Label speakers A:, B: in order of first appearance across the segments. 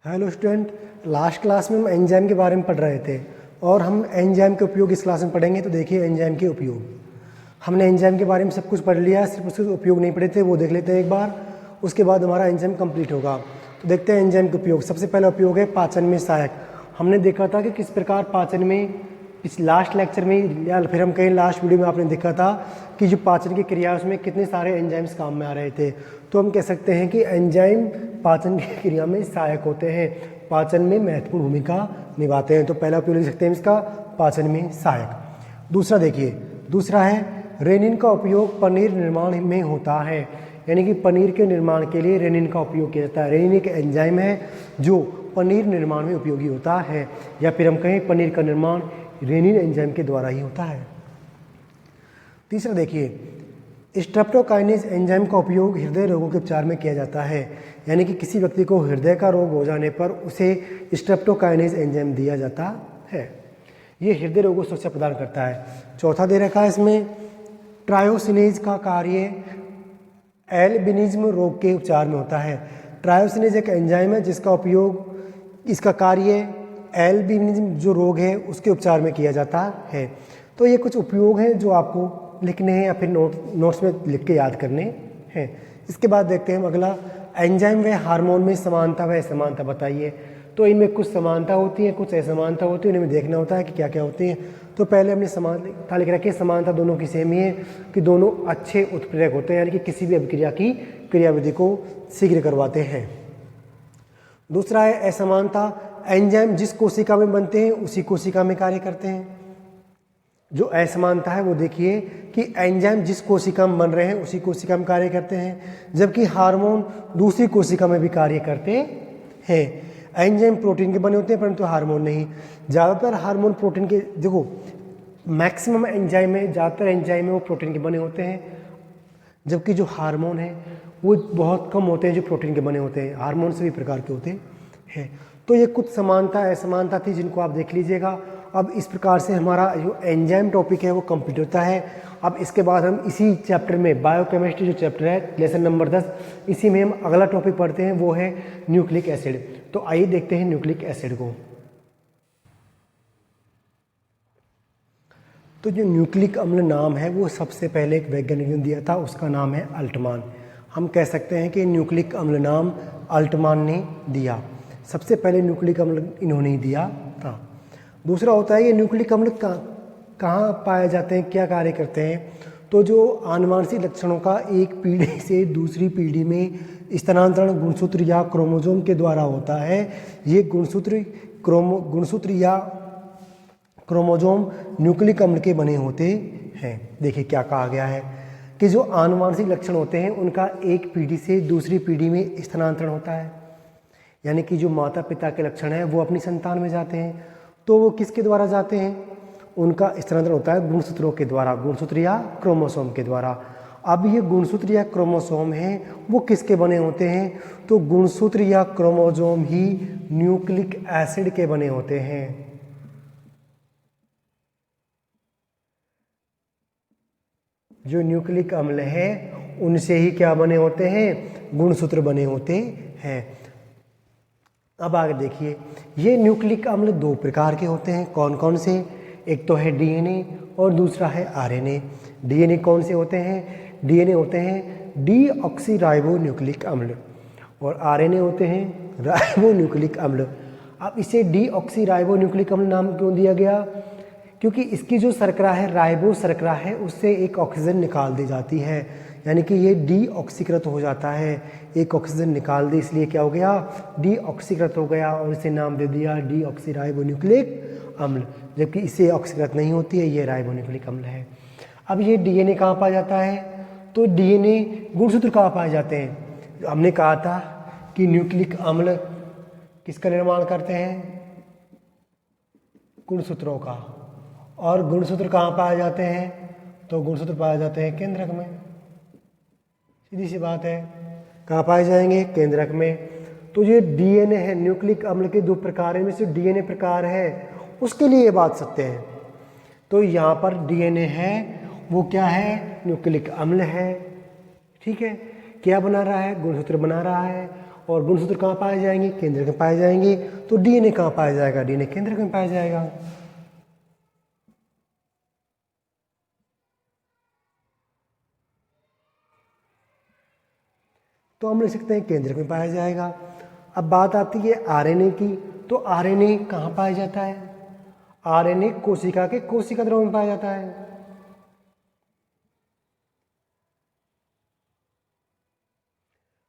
A: Hello student, last class में हम enzyme के बारे में पढ़ रहे थे और हम एंजाइम के उपयोग इस क्लास में पढ़ेंगे। तो देखिए एंजाइम के उपयोग, हमने एंजाइम के बारे में सब कुछ पढ़ लिया, सिर्फ उसके उपयोग नहीं पढ़े थे, वो देख लेते हैं एक बार। उसके बाद हमारा एंजाइम कंप्लीट होगा। तो देखते हैं एंजाइम के उपयोग। सबसे पहला उपयोग है पाचन में सहायक। हमने देखा था कि किस प्रकार पाचन में, इस लास्ट लेक्चर में या फिर हम कहीं लास्ट वीडियो में आपने देखा था कि जो पाचन की क्रिया है उसमें कितने सारे एंजाइम्स काम में आ रहे थे। तो हम कह सकते हैं कि एंजाइम पाचन की क्रिया में सहायक होते हैं, पाचन में महत्वपूर्ण भूमिका निभाते हैं। तो पहला उपयोग लिख सकते हैं इसका, पाचन में सहायक। दूसरा देखिए, दूसरा है रेनिन का उपयोग पनीर निर्माण में होता है, यानी कि पनीर के निर्माण के लिए रेनिन का उपयोग किया जाता है। रेनिन एक एंजाइम है जो पनीर निर्माण में उपयोगी होता है, या फिर हम कहें पनीर का निर्माण रेनिन एंजाइम के द्वारा ही होता है। तीसरा देखिए, स्ट्रेप्टोकाइनेज एंजाइम का उपयोग हृदय रोगों के उपचार में किया जाता है, यानी कि किसी व्यक्ति को हृदय का रोग हो जाने पर उसे स्ट्रेप्टोकाइनेज एंजाइम दिया जाता है। ये हृदय रोगों को सुरक्षा प्रदान करता है। चौथा दे रखा है इसमें, ट्रायोसिनेज का कार्य एल्बिनिज्म रोग के उपचार में होता है। ट्रायोसिनेज एक एंजाइम है जिसका उपयोग, इसका कार्य एल्बिनिज्म जो रोग है उसके उपचार में किया जाता है। तो ये कुछ उपयोग हैं जो आपको लिखने हैं या फिर नोट्स में लिख के याद करने हैं। इसके बाद देखते हैं अगला, एंजाइम व हार्मोन में समानता व असमानता बताइए। तो इनमें कुछ समानता होती है, कुछ असमानता होती है, इनमें देखना होता है कि क्या क्या होती है। तो पहले हमने समानता लिख रखी है, समानता दोनों की सेम ही है कि दोनों अच्छे उत्प्रेरक होते हैं, यानी कि किसी भी अभिक्रिया की क्रियाविधि को शीघ्र करवाते हैं। दूसरा है असमानता, एंजाइम जिस कोशिका में बनते हैं उसी कोशिका में कार्य करते हैं। जो असमानता है वो देखिए कि एंजाइम जिस कोशिका में बन रहे हैं उसी कोशिका में कार्य करते हैं, जबकि हार्मोन दूसरी कोशिका में भी कार्य करते हैं। एंजाइम प्रोटीन के बने होते हैं परंतु हार्मोन नहीं। ज़्यादातर हार्मोन प्रोटीन के, देखो मैक्सिमम एंजाइम है, ज़्यादातर एंजाइम है वो प्रोटीन के बने होते हैं, जबकि जो हार्मोन है वो बहुत कम होते हैं जो प्रोटीन के बने होते हैं। हार्मोन सभी प्रकार के होते हैं। तो ये कुछ समानता असमानता थी जिनको आप देख लीजिएगा। अब इस प्रकार से हमारा जो एंजाइम टॉपिक है वो कंप्लीट होता है। अब इसके बाद हम इसी चैप्टर में, बायोकेमिस्ट्री जो चैप्टर है लेसन नंबर 10, इसी में हम अगला टॉपिक पढ़ते हैं, वो है न्यूक्लिक एसिड। तो आइए देखते हैं न्यूक्लिक एसिड को। तो जो न्यूक्लिक अम्ल नाम है वो सबसे पहले एक वैज्ञानिक ने दिया था, उसका नाम है अल्टमान। हम कह सकते हैं कि न्यूक्लिक अम्ल नाम अल्टमान ने दिया, सबसे पहले न्यूक्लिक अम्ल इन्होंने ही दिया था। दूसरा होता है ये न्यूक्लिक अम्ल कहाँ पाए जाते हैं, क्या कार्य करते हैं। तो जो आनुवांशिक लक्षणों का एक पीढ़ी से दूसरी पीढ़ी में स्थानांतरण गुणसूत्र या क्रोमोसोम के द्वारा होता है, ये गुणसूत्र या क्रोमोसोम न्यूक्लिक अम्ल के बने होते हैं। देखिए क्या कहा गया है कि जो आनुवांशिक लक्षण होते हैं उनका एक पीढ़ी से दूसरी पीढ़ी में स्थानांतरण होता है, यानी कि जो माता पिता के लक्षण हैं वो अपनी संतान में जाते हैं। तो वो किसके द्वारा जाते हैं, उनका स्थानांतरण होता है गुणसूत्रों के द्वारा, गुणसूत्र या क्रोमोसोम के द्वारा। अब ये गुणसूत्र या क्रोमोसोम हैं वो किसके बने होते हैं, तो गुणसूत्र या क्रोमोसोम ही न्यूक्लिक एसिड के बने होते हैं। जो न्यूक्लिक अम्ल है उनसे ही क्या बने होते हैं, गुणसूत्र बने होते हैं। अब आगे देखिए, ये न्यूक्लिक अम्ल दो प्रकार के होते हैं। कौन कौन से, एक तो है डीएनए और दूसरा है आरएनए। डीएनए कौन से होते हैं, डीएनए होते हैं डीऑक्सीराइबो न्यूक्लिक अम्ल, और आरएनए होते हैं राइबो न्यूक्लिक अम्ल। अब इसे डीऑक्सीराइबो न्यूक्लिक अम्ल नाम क्यों दिया गया, क्योंकि इसकी जो शर्करा है, राइबो शर्करा है, उससे एक ऑक्सीजन निकाल दी जाती है, यानी कि ये डीऑक्सीकृत हो जाता है। एक ऑक्सीजन निकाल दी इसलिए क्या हो गया, डीऑक्सीकृत हो गया, और इसे नाम दे दिया डीऑक्सीराइबोन्यूक्लिक अम्ल, जबकि इसे ऑक्सीकृत नहीं होती है, ये राइबोन्यूक्लिक अम्ल है। अब ये डीएनए कहाँ पाया जाता है, तो डीएनए गुणसूत्र कहाँ पाए जाते हैं। हमने कहा था कि न्यूक्लिक अम्ल किसका निर्माण करते हैं, गुणसूत्रों का, और गुणसूत्र कहाँ पाए जाते हैं, तो गुणसूत्र पाए जाते हैं केंद्रक में। सीधी सी बात है, कहाँ पाए जाएंगे, केंद्रक में। तो ये डीएनए है, न्यूक्लिक अम्ल के दो प्रकार में से डीएनए प्रकार है, उसके लिए ये बात सत्य है। तो यहाँ पर डीएनए है वो क्या है, न्यूक्लिक अम्ल है, ठीक है। क्या बना रहा है, गुणसूत्र बना रहा है, और गुणसूत्र कहाँ पाए जाएंगे? केंद्रक में पाए जाएंगे। तो डीएनए कहाँ पाया जाएगा? डीएनए केंद्रक में पाया जाएगा। तो हम लिख सकते हैं केंद्रक में पाया जाएगा। अब बात आती है आरएनए की। तो आरएनए कहाँ पाया जाता है? आरएनए कोशिका के कोशिका द्रव्य में पाया जाता है।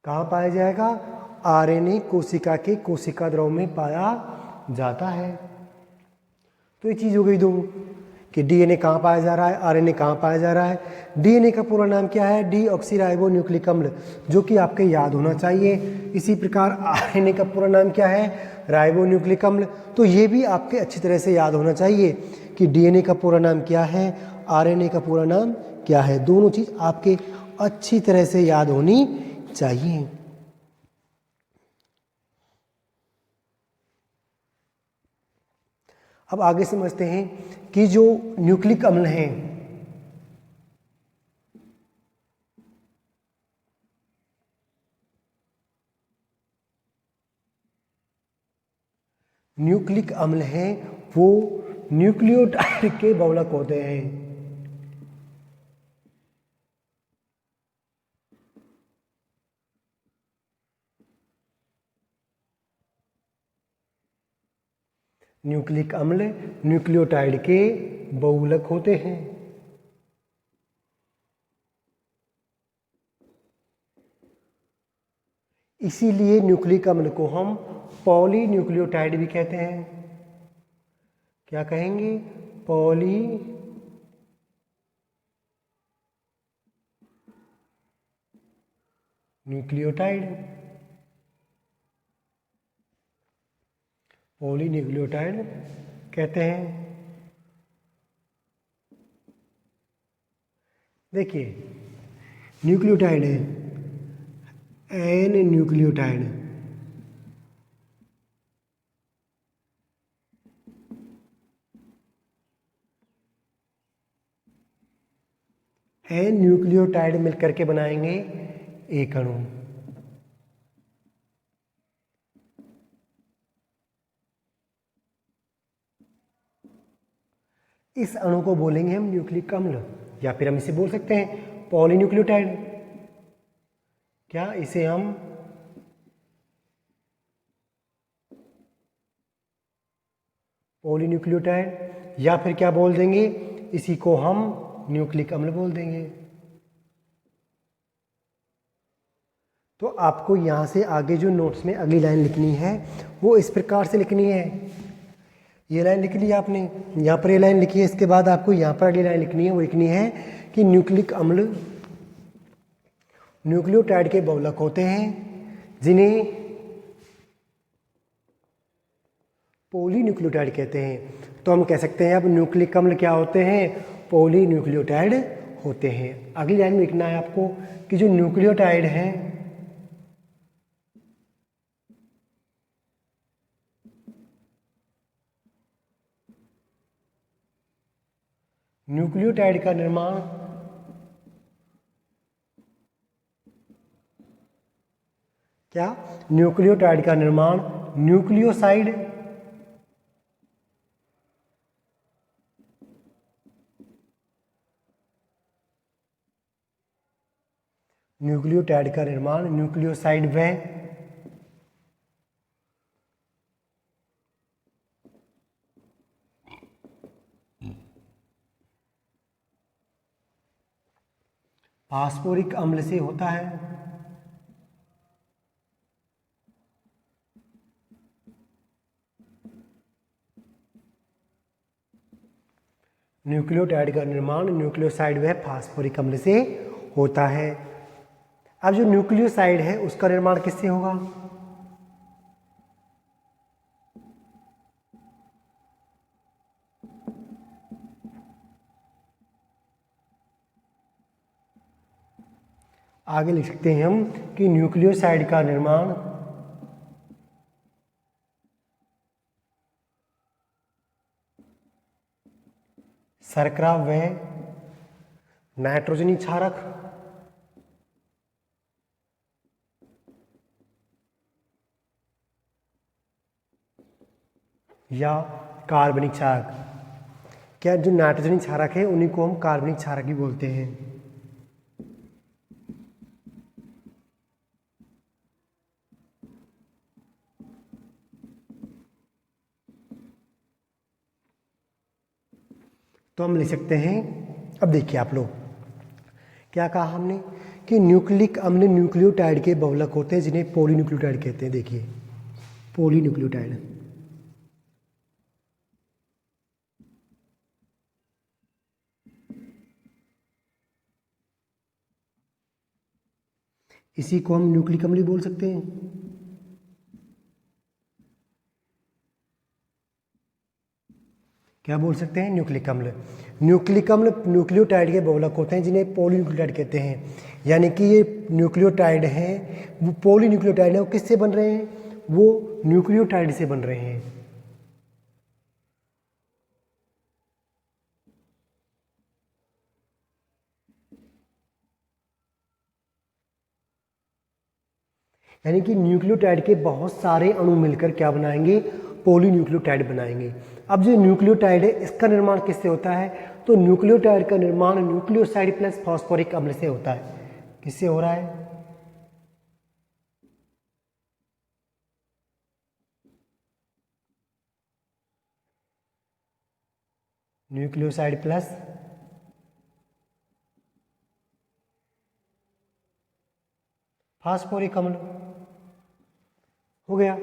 A: कहाँ पाया जाएगा? आरएनए कोशिका के कोशिका द्रव्य में पाया जाता है। तो ये चीज हो गई दो कि डीएनए कहाँ पाया जा रहा है, आरएनए कहाँ पाया जा रहा है। डीएनए का पूरा नाम क्या है? डीऑक्सीराइबो न्यूक्लिक अम्ल, जो कि आपके याद होना चाहिए। इसी प्रकार आरएनए का पूरा नाम क्या है? राइबो न्यूक्लिक अम्ल। तो ये भी आपके अच्छी तरह से याद होना चाहिए कि डीएनए का पूरा नाम क्या है, आरएनए का पूरा नाम क्या है। दोनों चीज आपके अच्छी तरह से याद होनी चाहिए। अब आगे समझते हैं कि जो न्यूक्लिक अम्ल हैं, न्यूक्लिक अम्ल हैं वो न्यूक्लियोटाइड के बहुलक होते हैं। न्यूक्लिक अम्ल न्यूक्लियोटाइड के बहुलक होते हैं। इसीलिए न्यूक्लिक अम्ल को हम पॉलीन्यूक्लियोटाइड भी कहते हैं। क्या कहेंगे? Poly nucleotide. पॉलीन्यूक्लियोटाइड कहते हैं। देखिए न्यूक्लियोटाइड है एन न्यूक्लियोटाइड, एन न्यूक्लियोटाइड मिलकर के बनाएंगे एक अणु। इस अणु को बोलेंगे हम न्यूक्लिक अम्ल, या फिर हम इसे बोल सकते हैं पॉलीन्यूक्लियोटाइड। क्या इसे हम पॉलीन्यूक्लियोटाइड या फिर क्या बोल देंगे? इसी को हम न्यूक्लिक अम्ल बोल देंगे। तो आपको यहां से आगे जो नोट्स में अगली लाइन लिखनी है वो इस प्रकार से लिखनी है। ये लाइन लिख ली आपने, यहाँ पर ये लाइन लिखी है, इसके बाद आपको यहाँ पर अगली लाइन लिखनी है। वो लिखनी है कि न्यूक्लिक अम्ल न्यूक्लियोटाइड के बहुलक होते हैं जिन्हें पॉलीन्यूक्लियोटाइड कहते हैं। तो हम कह सकते हैं अब न्यूक्लिक अम्ल क्या होते हैं? पॉलीन्यूक्लियोटाइड होते हैं। अगली लाइन में लिखना है आपको कि जो न्यूक्लियोटाइड हैं न्यूक्लियोटाइड का निर्माण क्या? न्यूक्लियोटाइड का निर्माण न्यूक्लियोसाइड न्यूक्लियोटाइड का निर्माण न्यूक्लियोसाइड व फास्फोरिक अम्ल से होता है। न्यूक्लियोटाइड का निर्माण न्यूक्लियोसाइड व फास्फोरिक अम्ल से होता है। अब जो न्यूक्लियोसाइड है उसका निर्माण किससे होगा? आगे लिख सकते हैं हम कि न्यूक्लियोसाइड का निर्माण शर्करा व नाइट्रोजनी क्षारक या कार्बनिक क्षारक। क्या जो नाइट्रोजनी क्षारक है उन्हीं को हम कार्बनिक क्षारक भी बोलते हैं। तो हम लिख सकते हैं, अब देखिए आप लोग क्या कहा हमने कि न्यूक्लिक अम्ल न्यूक्लियोटाइड के बहुलक होते हैं जिन्हें पॉलीन्यूक्लियोटाइड कहते हैं। देखिए पॉलीन्यूक्लियोटाइड, इसी को हम न्यूक्लिक अम्ल बोल सकते हैं। क्या बोल सकते हैं? न्यूक्लिक अम्ल। न्यूक्लिक अम्ल न्यूक्लियोटाइड के बहुलक होते हैं जिन्हें पॉलीन्यूक्लियोटाइड कहते हैं। यानी कि ये न्यूक्लियोटाइड हैं, वो पॉलीन्यूक्लियोटाइड है, वो किससे बन रहे हैं? वो न्यूक्लियोटाइड से बन रहे हैं। यानी कि न्यूक्लियोटाइड के बहुत सारे अणु मिलकर क्या बनाएंगे? पॉलीन्यूक्लियोटाइड बनाएंगे। अब जो न्यूक्लियोटाइड है इसका निर्माण किससे होता है? तो न्यूक्लियोटाइड का निर्माण न्यूक्लियोसाइड प्लस फास्फोरिक अम्ल से होता है। किससे हो रहा है? न्यूक्लियोसाइड प्लस फास्फोरिक अम्ल हो गया।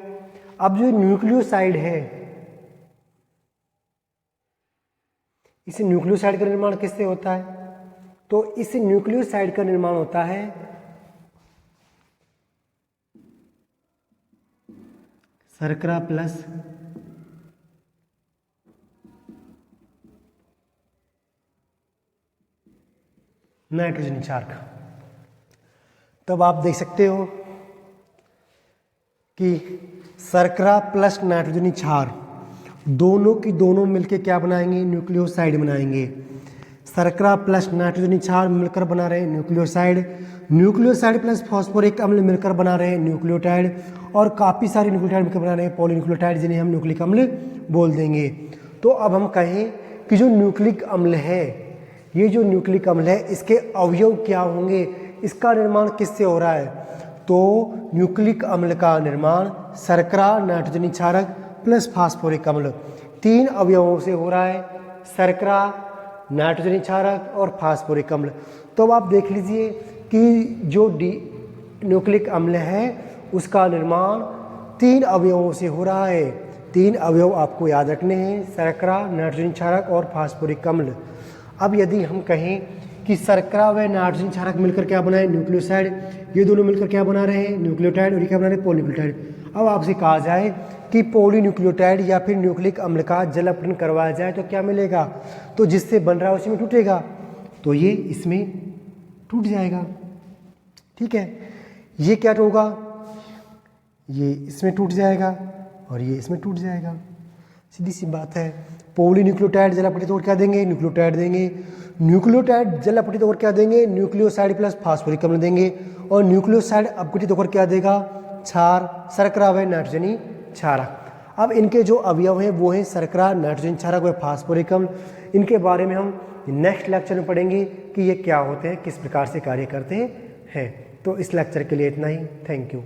A: अब जो न्यूक्लियोसाइड है, इस न्यूक्लियोसाइड का निर्माण किससे होता है? तो इस न्यूक्लियोसाइड का निर्माण होता है शर्करा प्लस नाइट्रोजन क्षारक। तब आप देख सकते हो कि शर्करा प्लस नाइट्रोजनी क्षार दोनों की दोनों मिलकर क्या बनाएंगे? न्यूक्लियोसाइड बनाएंगे। शर्करा प्लस नाइट्रोजनी क्षार मिलकर बना रहे हैं न्यूक्लियोसाइड, न्यूक्लियोसाइड प्लस फास्फोरिक अम्ल मिलकर बना रहे हैं न्यूक्लियोटाइड, और काफ़ी सारे न्यूक्लियोटाइड मिलकर बना रहे हैं पॉलीन्यूक्लियोटाइड जिन्हें हम न्यूक्लिक अम्ल बोल देंगे। तो अब हम कहें कि जो न्यूक्लिक अम्ल है, ये जो न्यूक्लिक अम्ल है इसके अवयव क्या होंगे? इसका निर्माण किससे हो रहा है? तो न्यूक्लिक अम्ल का निर्माण शर्करा नाइट्रोजनी क्षारक प्लस फास्फोरिक अम्ल, तीन अवयवों से हो रहा है, शर्करा, नाइट्रोजनी क्षारक और फास्फोरिक अम्ल। तो अब आप देख लीजिए कि जो न्यूक्लिक अम्ल है उसका निर्माण तीन अवयवों से हो रहा है। तीन अवयव आपको याद रखने हैं, शर्करा, नाइट्रोजनी क्षारक और फास्फोरिक अम्ल। अब यदि हम कहें कि शर्करा व नाइट्रोजन क्षारक मिलकर क्या बनाए? न्यूक्लियोसाइड, ये दोनों मिलकर क्या बना रहे हैं? न्यूक्लियोटाइड, और ये क्या बना रहे हैं? पॉलीन्यूक्लियोटाइड। अब आपसे कहा जाए कि पॉलीन्यूक्लियोटाइड या फिर न्यूक्लिक अम्ल का जल अपघटन करवाया जाए तो क्या मिलेगा? तो जिससे बन रहा है उसी में टूटेगा, तो ये इसमें टूट जाएगा। ठीक है, ये क्या होगा? ये इसमें टूट जाएगा और ये इसमें टूट जाएगा। सीधी सी बात है। पॉलीन्यूक्लियोटाइड जल अपघटित होकर क्या देंगे? न्यूक्लियोटाइड देंगे। न्यूक्लियोटाइड जल अपघटित होकर क्या देंगे? न्यूक्लियोसाइड प्लस फास्फोरिक अम्ल देंगे। और न्यूक्लियोसाइड अपघटित होकर क्या देगा? क्षार, शर्करा व नाइट्रोजनी क्षारक। अब इनके जो अवयव हैं वो हैं शर्करा, नाइट्रोजन क्षारक व फास्फोरिक अम्ल। इनके बारे में हम नेक्स्ट लेक्चर में पढ़ेंगे कि ये क्या होते हैं, किस प्रकार से कार्य करते हैं। तो इस लेक्चर के लिए इतना ही। Thank you.